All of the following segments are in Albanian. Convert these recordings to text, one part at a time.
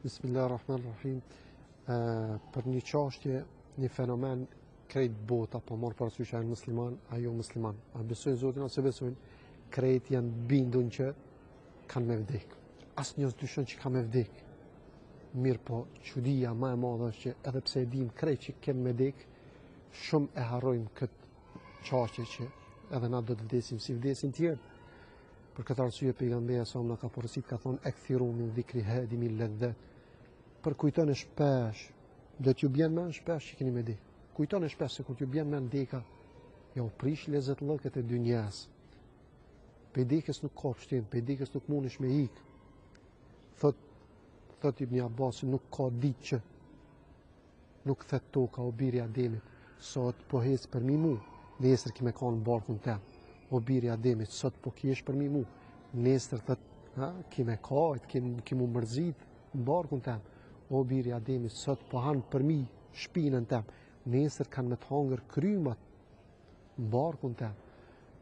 Bismillahirrahmanirrahim. Për një çështje, një fenomen krejt bota, po morë parasysh ai musliman, ajo musliman. A besojnë Zotin ose besojnë? Krejt janë bindun që kanë me vdek. Asnjë dyshon që ka me vdek. Mirë po, çudia më e madhe është që edhe pse e dim krejt që kemë me vdek, shumë e harrojmë këtë çështje që edhe na do të vdesim si vdesin tjerë. Për këtë arsye pejgamberi sa na ka porositë ka thonë ekthiru min dhikri hadimi ladhat. Për kujtone shpesh, do t'ju bjen men shpesh që keni me dek. Kujtone shpesh se kur t'ju bjen men deka, ja u prish lezet lëket e dynjas. Pe dekës nuk ka pështim, pe dekës nuk mundesh me ik. Thot Ibn Abbas, nuk ka ditë që nuk thet toka o biri Ademit, sot po hec për mi mu, nesër ki me ka në barkun tem. O biri Ademit, sot po ki esh për mi mu, nesër ki me ka, ki mu mërzit në barkun tem. O biri Ademit, sot po hanë për mi shpinën tem, nesër kanë me të hangër krymat në barkun tem.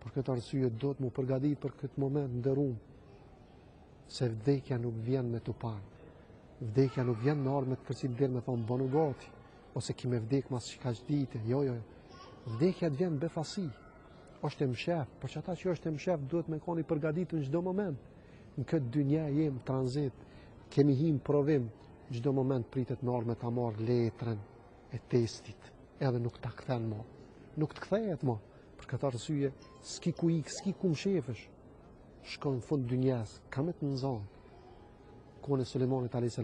Për këtë arsye do të mu përgadit për këtë moment ndërum, se vdekja nuk vjen me të panë. Vdekja nuk vjen në arë me të kërcit dhe me thonë bënu gati, ose ki me vdek mas që ka dite. Jo. Vdekja të vjen befasi, është e mshef, për që ata që është e mshef duhet me koni përgaditur në gjdo moment. Në këtë dynja jem tranzit, kemi him provim, gjdo moment pritet në arë me ta marrë letrën e testit, edhe nuk ta kthen mo. Nuk të kthejet mo. Për këtë arsye, s'ki ku ik, s'ki ku mshefësh. Shkon në fund dynjas, kamet në zonë. Kone Sulemanit a.s.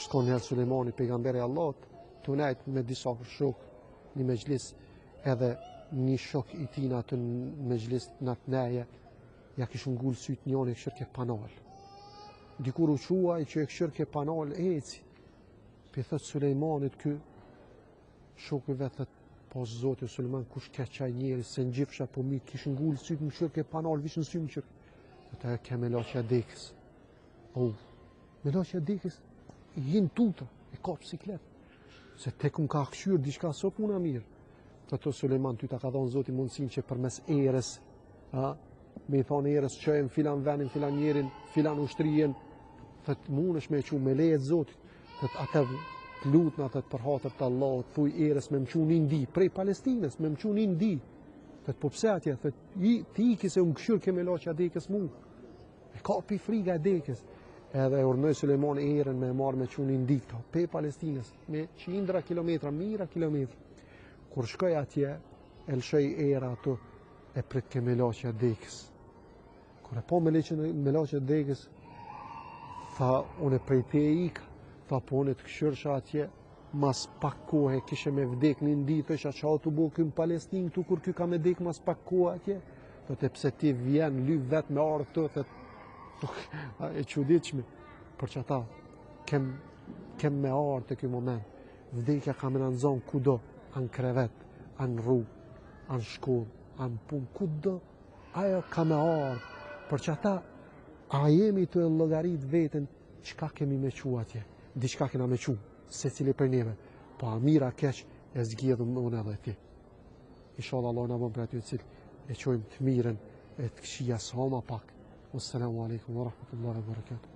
Shkon njërë Sulemani, pejgamberi Allahut, të nejt me disa shok, një mejlis, edhe një shok i tina të në mejlis në të neje, ja kishë ngullë sytë njën e këshërke panal. Dikur u quaj që e këshërke panal eci, për thëtë Sulemanit kë, shokëve thëtë, po zotë Suleman, kush ke qaj njeri, se në gjifësha po mi, kishë ngullë sytë më këshërke panal, vishë në sy më qërë. Të ke me laqja dekës. Me laqja dekës, jinë tuta, e ka psiklet. Se tek më ka këshyrë, diçka so puna mirë. Të Suleman, ty ta ka dhonë zoti mundësin që përmes erës, me i thonë erës qëjmë filan venin, filan njerin, filan ushtrien, thëtë mund është me që me lejet zotit, thëtë atë të lutën, atë për hatër të Allah, të thuj erës me më që një ndi, prej Palestinës, me më që një ndi, thëtë po pse atje, thëtë ti iki se unë këshyrë ke me laqja dekës mu, e ka pi friga e dekës, edhe urnoj Suleman erën me marrë me që një ndi, këta, pe Palestinës, me qindra kilometra, mira kilometra. Kur shkoj atje, e lëshoj era ato, e prit ke me laqja dekës. Kur e po me laqja dekës, tha, unë e prej te e ika, tha, po unë e të këshyrsha atje, mas pak kohë, kishe me vdek një ndi, thësha qa të bo këmë Palestinë këtu, kur kjo ka me vdek mas pak kohë atje, thëtë pse ti vjen, lyv vet me arë të, thëtë, e quditshme, për që ata, kem me arë të kjo moment, vdekja ka me në nëzonë kudo, anë krevet, anë rrugë, anë shkollë, anë punë, kudo, ajo ka me arë, për që ata, a jemi të llogarit veten, qka kemi me qu atje, diçka kena me qu, se cili për neve, po a mira keq, e zgjedhëm unë edhe ti. Inshallah Allah në bëm për aty cilë, e qojmë të miren, e të këshia sa ma pak. Wassalamu alaikum wa rahmatullahi wa barakatuh.